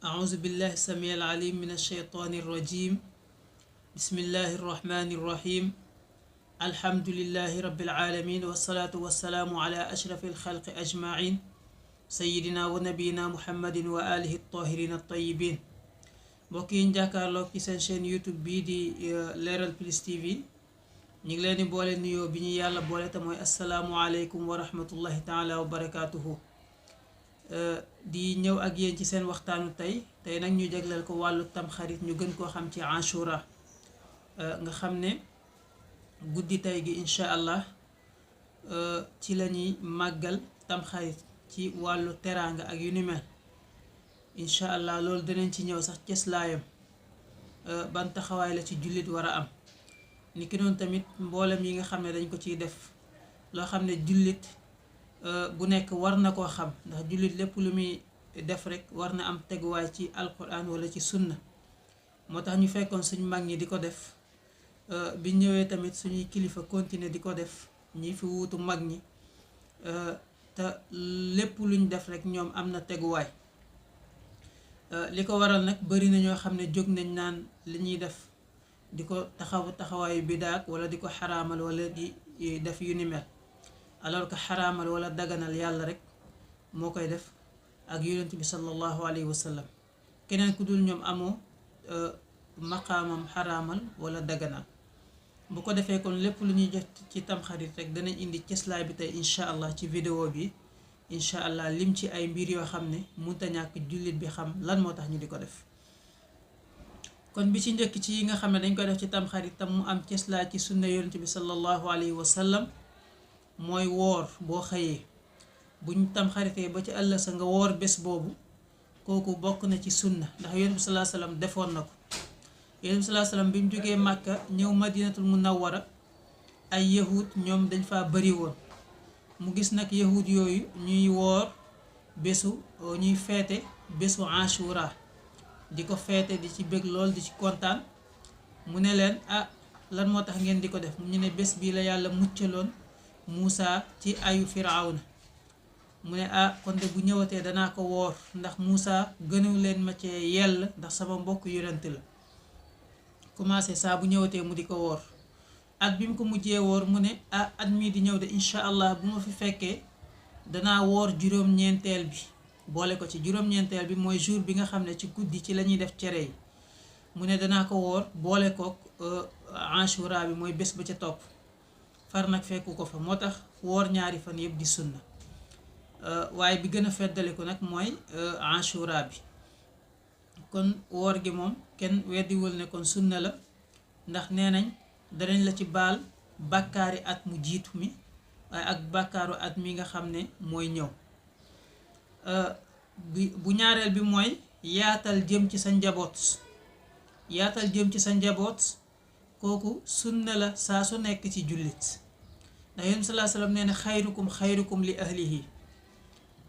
أعوذ بالله السميع العليم من الشيطان الرجيم. بسم الله الرحمن الرحيم. الحمد لله رب العالمين، والصلاة والسلام على أشرف الخلق أجمعين، سيدنا ونبينا محمد وآله الطاهرين الطيبين. mbokk yi ñu jàkkaarloog ci seen chaîne YouTube bii di Leral Plus TV, ñu ngi leen di boole nuyoo bi ñu yàlla boole te mooy asalaamualeykum wa rahmatullahi taala wa barakaatuhu. di ñëw ak yéen ci seen waxtaanu tey nag ñu jagleel ko wàllu tamxarit, ñu gën koo xam ci Ashura. nga xam ne guddi tey gi incha allah ci la ñuy màggal tamxarit ci wàllu teraanga ak yu ni mel. incha allah loolu dinañ ci ñëw sax cëslaayam, ban taxawaay la ci jullit war a am. ni ki noonu tamit mboolem yi nga xam ne dañ ko ciy def, loo xam ne jullit bu nekk war na koo xam, ndax jullit lépp lu muy def rek war na am teguwaay ci alquran wala ci sunna. moo tax ñu fekkoon suñ mag ñi di ko def, bi ñëwee tamit suñuy kilifa continuer di ko def, ñi fi wuutu mag ñi, te lépp luñ def rek ñoom am na teguwaay. li ko waral nag bari na ñoo xam ne jóg nañ naan li ñuy def di ko taxawaayu bidaak wala di ko xaraamal wala di def yu ni mel, alors que xaraamal wala daganal yàlla rek moo koy def ak yonent bi sallallahu alayhi wa sallam. keneen ku dul ñoom amoo maqaamam xaraamal wala daganal. bu ko defee kon lépp lu ñuy jot ci tamxarit rek danañ indi cëslaay bi tey incha allah ci vidéo bi. incha allah lim ci ay mbir yoo xam ne mënta ñàkk jullit bi xam lan moo tax ñu di ko def. kon bi ci njëkk ci yi nga xam ne dañ ko def ci tamxarit tam mu am cëslaa ci sunna yonent bi sallallahu alayhi wa sallam mooy woor. boo xëyee buñ tamxaritee ba ci ëllëg sa nga woor bés boobu, kooku bokk na ci sunna, ndax yonent bi sallallahu alayhi wa sallam defoon na ko. yonent bi sallallahu alayhi wa sallam bi mu jógee Màkka ñëw madinatul munawwara, ay yahud ñoom dañ faa bari woon. mu gis nag yahud yooyu ñuy woor ñuy feete bésu Ashura, di ko feete di ci bëgg lool, di ci kontaan. mu ne leen lan moo tax ngeen di ko def? ñu ne bés bii la yàlla muccaloon Muusa ci ayu Firawna. mu ne kon de bu ñëwatee danaa ko woor, ndax Muusa gënu leen ma cee yell, ndax sama mbokk yonent la. commencé saa bu ñëwatee mu di ko woor. at bi mu ko mujjee woor mu ne at mii di ñëw de incha allah bu ma fi fekkee danaa woor juróom-ñeenteel bi, boole ko ci juróom-ñeenteel bi mooy jour bi nga xam ne ci guddi ci la ñuy def cere yi. mu ne danaa ko woor boole kook Ashura bi mooy bés ba ca topp. far nag fekku ko fa, moo tax woor ñaari fan yëpp di sunna. waaye bi gën a feddaliku nag mooy Ashura bi. kon woor gi moom kenn weddiwul ne kon sunna la, ndax nee nañ danañ la ci baal bàkkaari at mu jiitu mi, waaye ak bàkkaaru at mi nga xam ne mooy ñëw. bu ñaareel bi mooy yaatal jëm ci sa njaboot. yaatal jëm ci sa njaboot kooku sunna la saa su nekk ci jullit, ndax yonent sallallahu alayhi wa sallam nee na xayrukum li ahlihi.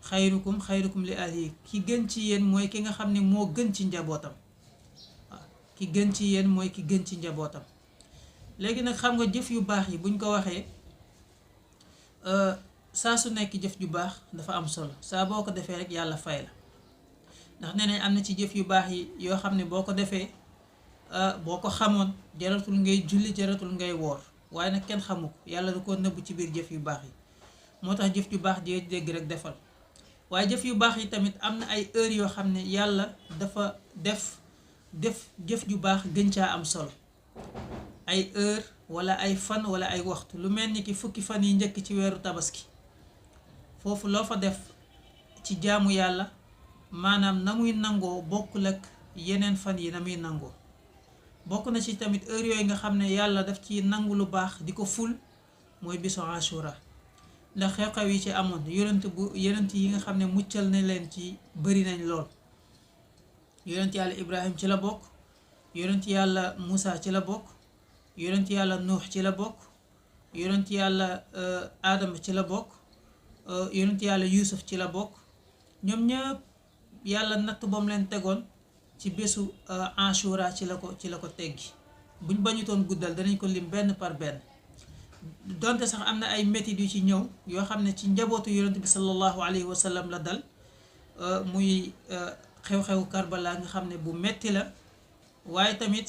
xayrukum li ahlihi, ki gën ci yéen mooy ki nga xam ne moo gën ci njabootam. waaw ki gën ci yéen mooy ki gën ci njabootam. léegi nag xam nga jëf yu baax yi buñ ko waxee, saa su nekk jëf ju baax dafa am solo. saa boo ko defee rek yàlla fay la, ndax nee nañ am na ci jëf yu baax yi yoo xam ne boo ko defee, boo ko xamoon jaratul ngay julli, jaratul ngay woor, waaye nag kenn xamu ko, yàlla da koo nëbb ci biir jëf yu baax yi. moo tax jëf ju baax jee dégg rek defal. waaye jëf yu baax yi tamit am na ay heure yoo xam ne yàlla dafa def jëf ju baax gën caa am solo. ay heure wala ay fan wala ay waxtu, lu mel ni ki fukki fan yi njëkk ci weeru tabaski. foofu loo fa def ci jaamu yàlla, maanaam na muy nangoo bokkul ak yeneen fan yi na muy nangoo. bokk na ci tamit heure yooyu nga xam ne yàlla daf ci nangu lu baax di ko ful, mooy bisu Ashura. ndax xew-xew yi ci amoon yonent yi nga xam ne muccal na leen ci bari nañ lool. yonent yàlla Ibrahim ci la bokk, yonent yàlla Muusa ci la bokk, yonent yàlla Nuux ci la bokk, yonent yàlla Adama ci la bokk, yonent yàlla Yuusuf ci la bokk. ñoom ñëpp yàlla natt boom leen tegoon ci bésu Ashura ci la ko teggi. buñ bañutoon guddal danañ ko lim benn par benn. donte sax am na ay métit yu ci ñëw yoo xam ne ci njabootu yonent bi sallallahu alayhi wa sallam la dal, muy xew-xewu Karbala nga xam ne bu metti la, waaye tamit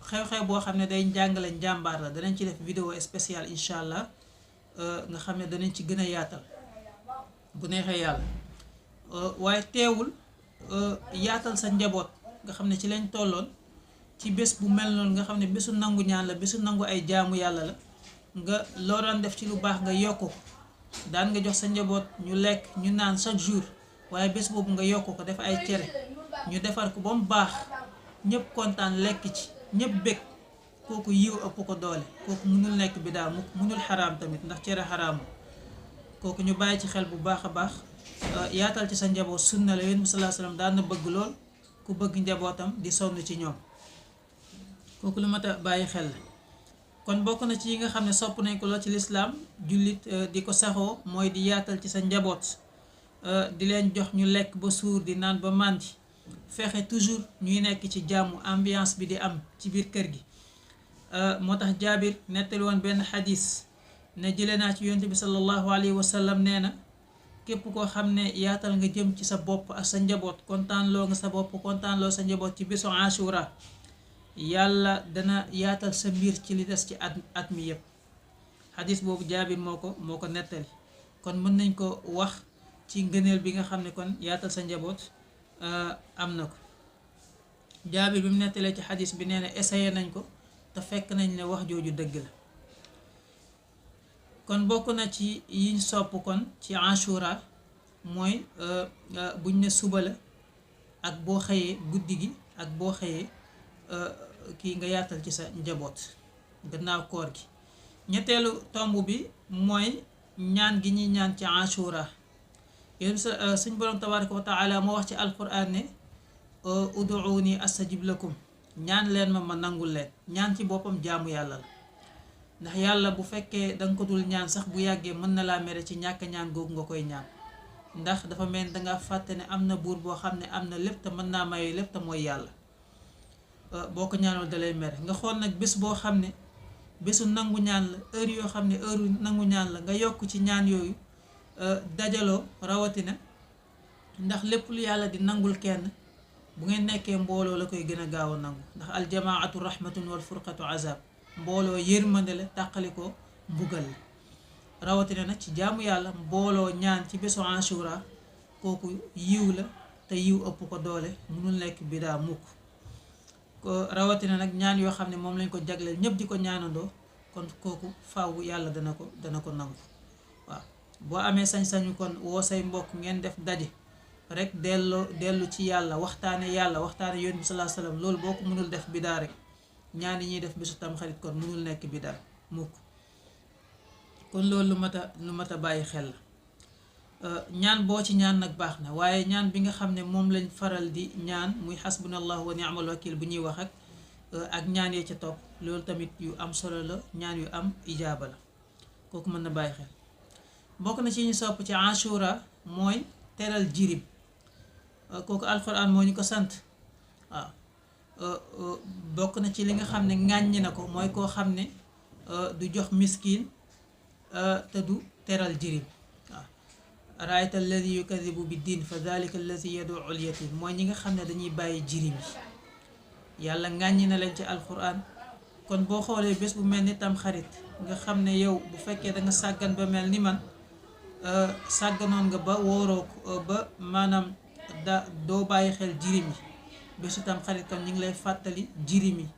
xew-xew boo xam ne day njàngale njàmbaar la. danañ ci def vidéo spéciale incha allah, nga xam ne danañ ci gën a yaatal bu neexee yàlla. waaye teewul yaatal sa njaboot nga xam ne ci lañ tolloon ci bés bu mel noonu nga xam ne bésu nangu ñaan la, bésu nangu ay jaamu yàlla la, nga loo daan def ci lu baax nga yokk ko. daan nga jox sa njaboot ñu lekk ñu naan chaque jour, waaye bés boobu nga yokk ko def ay cere ñu defar ko ba mu baax, ñëpp kontaan lekk ci, ñëpp bég. kooku yiw ëpp ko doole, kooku mënul nekk bidaa mukk, mënul xaraam tamit ndax cere xaraamu. kooku ñu bàyyi ci xel bu baax a baax. yaatal ci sa njaboot sunna la. Yonent bi sallallahu alayhi wasallam daan na bëgg lool ku bëgg njabootam di sonn ci ñoom, kooku lu mat a bàyyi xel la. kon bokk na ci yi nga xam ne sopp nañ ko lool ci lislaam jullit di ko saxoo, mooy di yaatal ci sa njaboot, di leen jox ñu lekk ba suur, di naan ba màndi, fexe toujours ñuy nekk ci jàmm, ambiance bi di am ci biir kër gi. moo tax Jaabir nettali woon benn xadis ne jëlee naa ci Yonent bi sallallahu alayhi wa sallam nee na, képp koo xam ne yaatal nga jëm ci sa bopp ak sa njaboot, kontaanloo nga sa bopp, kontaanloo sa njaboot ci bésu Ashura, yàlla dana yaatal sa mbir ci li des ci at mi yëpp. xadis boobu Jaabir moo ko nettali. kon mën nañ ko wax ci ngëneel bi nga xam ne kon yaatal sa njaboot am na ko. Jaabir bi mu nettalee ci xadis bi nee na essayé nañ ko te fekk nañ ne wax jooju dëgg la. kon bokk na ci yiñ sopp kon ci Ashura mooy buñ ne suba la, ak boo xëyee guddi gi, ak boo xëyee kii nga yaatal ci sa njaboot gannaaw koor gi. ñetteelu tomb bi mooy ñaan gi ñuy ñaan ci Ashura. yéen suñ borom tabaraka wa taala moo wax ci alquran ne uduuni astajib lakum, ñaan leen ma nangul leen. ñaan ci boppam jaamu yàlla la, ndax yàlla bu fekkee danga ko dul ñaan sax bu yàggee mën na laa mere ci ñàkk ñaan googu nga koy ñaan, ndax dafa mel ni danga fàtte ne am na buur boo xam ne am na lépp te mën naa maye lépp te mooy yàlla. boo ko ñaanul dalay mere. nga xool nag bés boo xam ne bésu nangu ñaan la, heure yoo xam ne heure nangu ñaan la, nga yokk ci ñaan yooyu dajaloo rawatina, ndax lépp lu yàlla di nangul kenn bu ngeen nekkee mbooloo la koy gën a gaaw a nangu, ndax aljamaatu rahmatun wal furqatu azab. mbooloo yërmande la, tàqali ko mbugal la. rawatina nag ci jaamu yàlla, mbooloo ñaan ci bésu Ashura, kooku yiw la te yiw ëpp ko doole, mënul nekk bidaa mukk. ko rawatina nag ñaan yoo xam ne moom lañ ko jagleel ñëpp di ko ñaanandoo, kon kooku faaw yàlla dana ko nangu. waaw boo amee sañ-sañu kon woo say mbokk ngeen def daje rek dellu ci yàlla, waxtaane Yonent bi sallallahu alayhi wasallam, loolu boo ko mënul def bidaa rek. ñaan yi ñuy def bésu tamxarit kon mënul nekk bidaa mukk. kon loolu lu mat a bàyyi xel la. ñaan boo ci ñaan nag baax na, waaye ñaan bi nga xam ne moom lañ faral di ñaan muy xasbunallahu wa ni'mal wakil bu ñuy wax ak ñaan yee ca topp, loolu tamit yu am solo la, ñaan yu am ijaaba la, kooku mën na bàyyi xel. bokk na ci ñu sopp ci Ashura mooy teral jirim. kooku alquran moo ñu ko sant. waaw bokk na ci li nga xam ne ŋàññi na ko mooy koo xam ne du jox miskin te du teral jirim. waaw araayta alladi yukadibu bi diin fa dalika alladi yaduu al yatim, mooy ñi nga xam ne dañuy bàyyi jirim yi. yàlla ŋàññi na leen ci alquran. kon boo xoolee bés bu mel ni tam xarit, nga xam ne yow bu fekkee da nga sàggan ba mel ni man, sàgganoon nga ba wóoroo ba maanaam doo bàyyi xel jirim yi. bésu tam xarit kon ñu ngi lay fàttali jirim yi,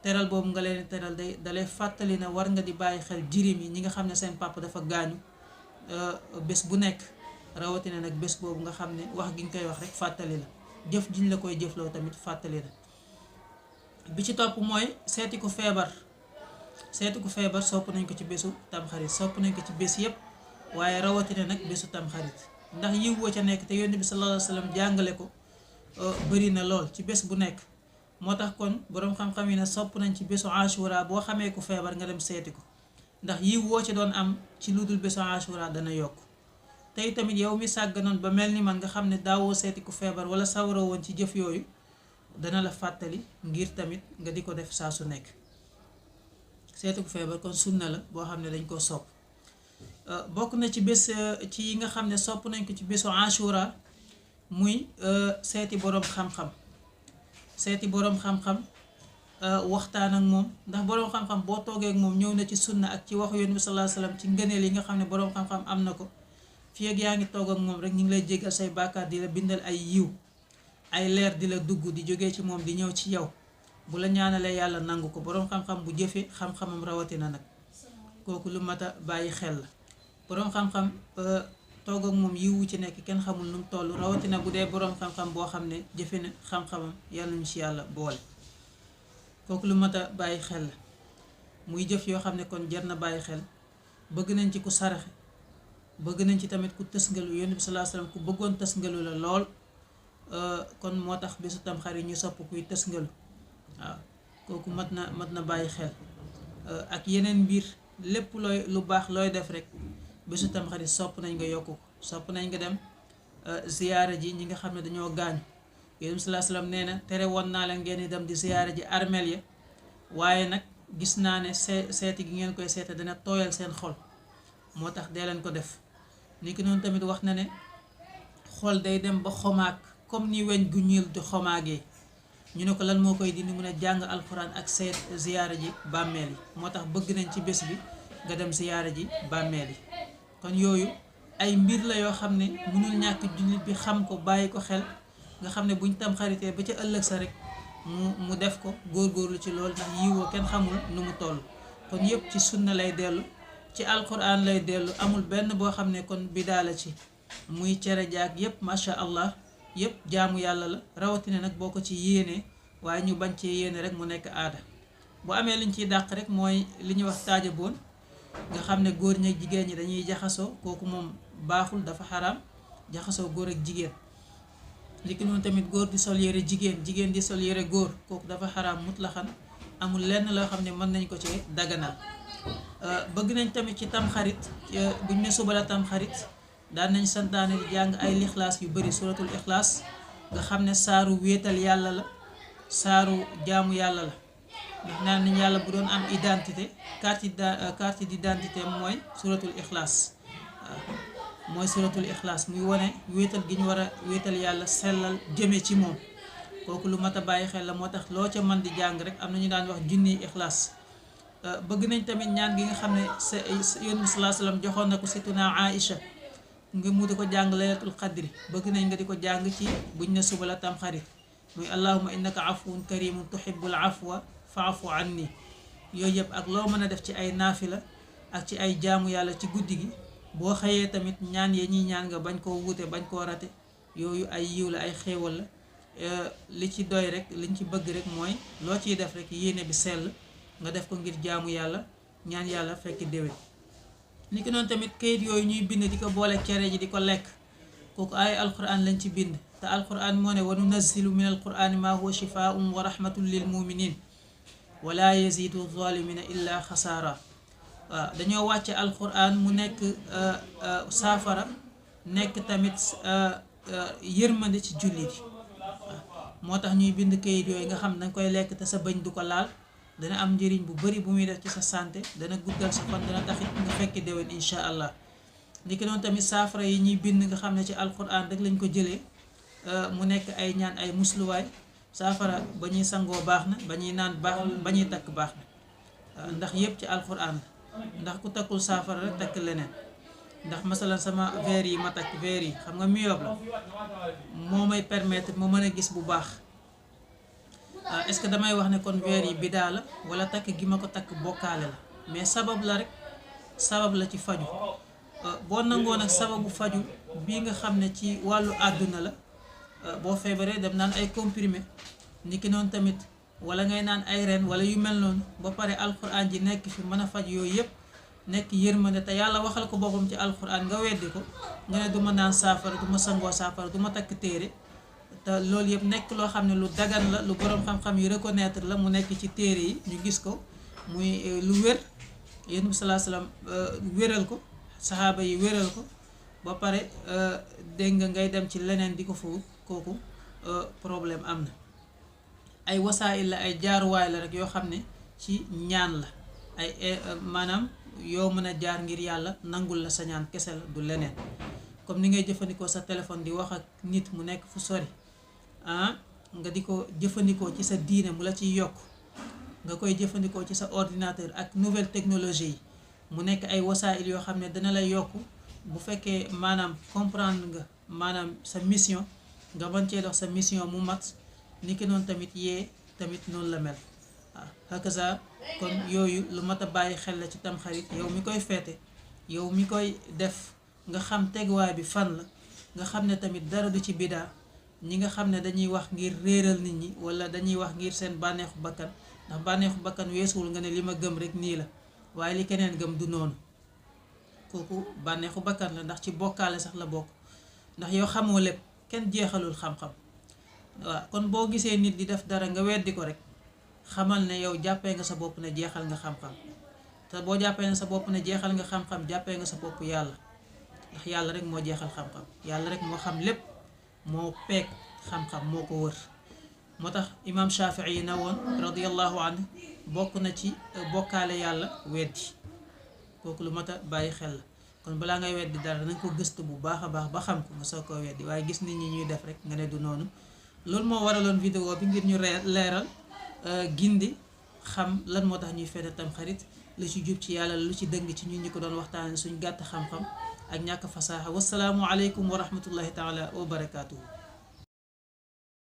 teral boobu nga leen teral dalay fàttali na war nga di bàyyi xel jirim yi, ñi nga xam ne seen papa dafa gaañu bés bu nekk, rawatina nag bés boobu nga xam ne wax gi nga koy wax rek fàttali la, jëf jiñ la koy jëfloo tamit fàttali la. bi ci topp mooy seeti ku feebar. sopp nañ ko ci bésu tamxarit, sopp nañ ko ci bés yépp, waaye rawatina nag bésu tamxarit, ndax yiw woo ca nekk te Yonent bi sallallahu alayhi wasallam jàngale ko bëri na lool ci bés bu nekk. moo tax kon boroom xam-xam yi ne sopp nañ ci bésu Ashura boo xamee ku feebar nga dem seeti ko, ndax yiw woo ci doon am ci lu dul bésu Ashura dana yokk. tey tamit yow mi sàgganoon ba mel ni man nga xam ne daawoo seeti ku feebar wala sawaroo woon ci jëf yooyu, dana la fàttali ngir tamit nga di ko def saa su nekk. seeti ku feebar kon sunna la boo xam ne dañ koo sopp. bokk na ci bés ci yi nga xam ne sopp nañ ko ci bésu Ashura muy seeti boroom xam-xam seeti boroom xam-xam waxtaan ak moom, ndax boroom xam-xam boo toogee ak moom ñëw na ci sunna ak ci waxu Yonent bi sallallahu alayhi wasallam ci ngëneel yi nga xam ne boroom xam-xam am na ko. fii ak yaa ngi toog ak moom rek ñu ngi lay jéggal say bàkkaar, di la bindal ay yiw, ay leer di la dugg di jógee ci moom di ñëw ci yow. bu la ñaanalee yàlla nangu ko. boroom xam-xam bu jëfee xam-xamam rawatina nag, kooku lu mat a bàyyi xel la. boroom xam-xam toog ak moom yiwu ci nekk kenn xamul nu mu toll, rawatina bu dee boroom xam-xam boo xam ne jëfe na xam-xamam, yàlla ñu ci yàlla boole. kooku lu mat a bàyyi xel la, muy jëf yoo xam ne kon jar na bàyyi xel. bëgg nañ ci ku saraxe, bëgg nañ ci tamit ku tësngalu. Yonent bi sallallahu alayhi wasallam ku bëggoon tësngalu la lool, kon moo tax bésu Tamxarit ñu sopp kuy tësngalu. waaw kooku mat na bàyyi xel. ak yeneen mbir, lépp looy lu baax looy def rek bésu Tamxarit sopp nañ nga yokku ko. sopp nañ nga dem ziyaara ji ñi nga xam ne dañoo gaañu. Yonent bi sallallahu alayhi wasallam nee na tere woon naa leen ngeen di dem di ziyaara ji armeel ya, waaye nag gis naa ne seeti gi ngeen koy seete dana tooyal seen xol, moo tax dee leen ko def. ni ki noonu tamit wax na ne xol day dem ba xomaag comme ni weñ gu ñuul di xomaagee. ñu ne ko lan moo koy dindi, mun a jàng alxuraan ak seet ziyaara ji bàmmeel yi. moo tax bëgg nañ ci bés bi nga dem ziyaara ji bàmmeel yi. kon yooyu ay mbir la yoo xam ne mënul ñàkk jullit bi xam ko, bàyyi ko xel, nga xam ne buñ Tamxaritee ba ca ëllëg sa rek mu def ko, góorgóorlu ci loolu, ndax yiwoo kenn xamul nu mu toll. kon yëpp ci sunna lay dellu, ci alxuraan lay dellu, amul benn boo xam ne kon bidaa la ci. muy cere jaag yëpp macha allah, yëpp jaamu yàlla la, rawatina nag boo ko ci yéenee, waaye ñu bañ cee yéene rek mu nekk aada. bu amee liñ ciy dàq rek mooy li ñuy wax taajaboon, nga xam ne góor ñi ak jigéen ñi dañuy jaxasoo, kooku moom baaxul, dafa xaraam jaxasoo góor ak jigéen. li ki noonu tamit góor di sol yére jigéen, jigéen di sol yére góor, kooku dafa xaraam mutlaxan, amul lenn loo xam ne mën nañ ko ci daganal. bëgg nañ tamit ci Tamxarit, buñ ne suba la Tamxarit, daan nañ santaane di jàng ay lixlaas yu bari, suratul ixlaas, nga xam ne saaru wéetal yàlla la, saaru jaamu yàlla la. ndax naan nañ yàlla bu doon am identité, carte d'identité mooy suratul ixlaas. mooy suratul ixlaas, muy wane wéetal gi ñu war a wéetal yàlla, sellal jëme ci moom. kooku lu mat a bàyyi xel la, moo tax loo ca mën di jàng rek. am na ñu daan wax junni ixlaas. bëgg nañ tamit ñaan gi nga xam ne Yonent bi sallallahu alayhi wasallam joxoon na ko Sayyiduna Aïcha, nga mu di ko jàng laylatul qadri. bëgg nañ nga di ko jàng ci buñ ne suba la Tamxarit, muy allahumma innaka afuwun karimun tuhibbul afwa fa'fu anni. yooyu yëpp ak loo mën a def ci ay naafila ak ci ay jaamu yàlla ci guddi gi, boo xëyee tamit ñaan yee ñuy ñaan nga bañ koo wuute, bañ koo rate. yooyu ay yiw la, ay xéewal la. li ci doy rek, liñ ci bëgg rek mooy loo ciy def rek yéene bi sell, nga def ko ngir jaamu yàlla, ñaan yàlla fekk déwén. ni ki noonu tamit kayit yooyu ñuy bind di ko boole cere ji di ko lekk, kooku ay alquran lañ ci bind. te alquran moo ne wa nunazzilu min alqurani ma huwa shifaa'un wa rahmatun lil muminin wala yazidu zalimina illa xasaara. waaw dañoo wàcce alquran mu nekk saafara, nekk tamit yërmande ci jullit yi. moo tax ñuy bind kayit yooyu nga xam ne danga koy lekk te sa bëñ du ko laal, dana am njëriñ bu bari bu muy def ci sa santé, dana guddal sa fan, dana taxit nga fekk déwén insha allah. ni ki noonu tamit saafara yi ñuy bind nga xam ne ci alquran rek lañ ko jëlee, mu nekk ay ñaan, ay musluwaay. saafara ba ñuy sangoo baax na, ba ñuy naan baax na, ba ñuy takk baax na, ndax yëpp ci alquran la. ndax ku takkul saafara rek takk leneen. ndax masalan sama verre yi ma takk, verre yi xam nga myope la, moo may permettre ma mën a gis bu baax. est-ce que damay wax ne kon verre yi bidaa la, wala takk gi ma ko takk bokkaale la? mais sabab la rek, sabab la ci faju. boo nangoo nag sababu faju bii nga xam ne ci wàllu àdduna la, boo feebaree dem naan ay comprimé. ni ki noonu tamit wala ngay naan ay ren wala yu mel noonu, ba pare alxuraan ji nekk fi mën a faj yooyu yëpp, nekk yërmande, te yàlla waxal ko boppam ci alxuraan, nga weddi ko, nga ne du ma naan saafara, du ma sangoo saafara, du ma takk téere. te loolu yëpp nekk loo xam ne lu dagan la, lu boroom xam-xam yi reconnaître la, mu nekk ci téere yi ñu gis ko muy lu wér. Yonent bi sallallahu alayhi wasallam wéral ko, saxaaba yi wéral ko, ba pare dégg nga ngay dem ci leneen di ko fa wut, kooku problème am na. ay wasaayil la, ay jaaruwaay la rek yoo xam ne ci ñaan la, ay maanaam yoo mën a jaar ngir yàlla nangul la sa ñaan kese la, du leneen. comme ni ngay jëfandikoo sa téléphone di wax ak nit mu nekk fu sori nga di ko jëfandikoo ci sa diine mu la ciy yokk, nga koy jëfandikoo ci sa ordinateur ak nouvelle technologie yi mu nekk ay wasaayil yoo xam ne dana lay yokk bu fekkee maanaam comprendre nga maanaam sa mission nga mën cee dox sa mission mu mat. ni ki noonu tamit yee tamit noonu la mel waaw hakaza kon yooyu lu mat a bàyyi xel la ci tamxarit. yow mi koy feete, yow mi koy def nga xam teguwaay bi fan la, nga xam ne tamit dara du ci bidaa. ñi nga xam ne dañuy wax ngir réeral nit ñi wala dañuy wax ngir seen bànneexu bakkan, ndax bànneexu bakkan weesuwul nga ne li ma gëm rek nii la waaye li keneen gëm du noonu, kooku bànneexu bakkan la ndax ci bokkaale sax la bokk. ndax yow xamoo lépp, kenn jeexalul xam-xam. waaw kon boo gisee nit di def dara nga weddi ko rek xamal ne yow jàppee nga sa bopp ne jeexal nga xam-xam, te boo jàppee ne sa bopp ne jeexal nga xam-xam jàppee nga sa bopp yàlla, ndax yàlla rek moo jeexal xam-xam, yàlla rek moo xam lépp, moo peeg xam-xam moo ko wër. moo tax imaam Shafii yi na woon radiyallahu anhu bokk na ci bokkaale yàlla weddi, kooku lu mat a bàyyi xel la. kon balaa ngay weddi dara nañ ko gëstu bu baax a baax ba xam ko nga soo ko weddi, waaye gis nit ñi ñuy def rek nga ne du noonu. loolu moo waraloon vidéo bi ngir ñu leeral gindi xam lan moo tax ñuy feete tamxarit, lu ci jub ci yàlla lu ci dëng ci ñun ñi ko doon waxtaane suñ gàtt xam-xam ak ñàkk fasaaxa. wasalaamu aleykum wa rahmatullahi taala wa barakaatuhu.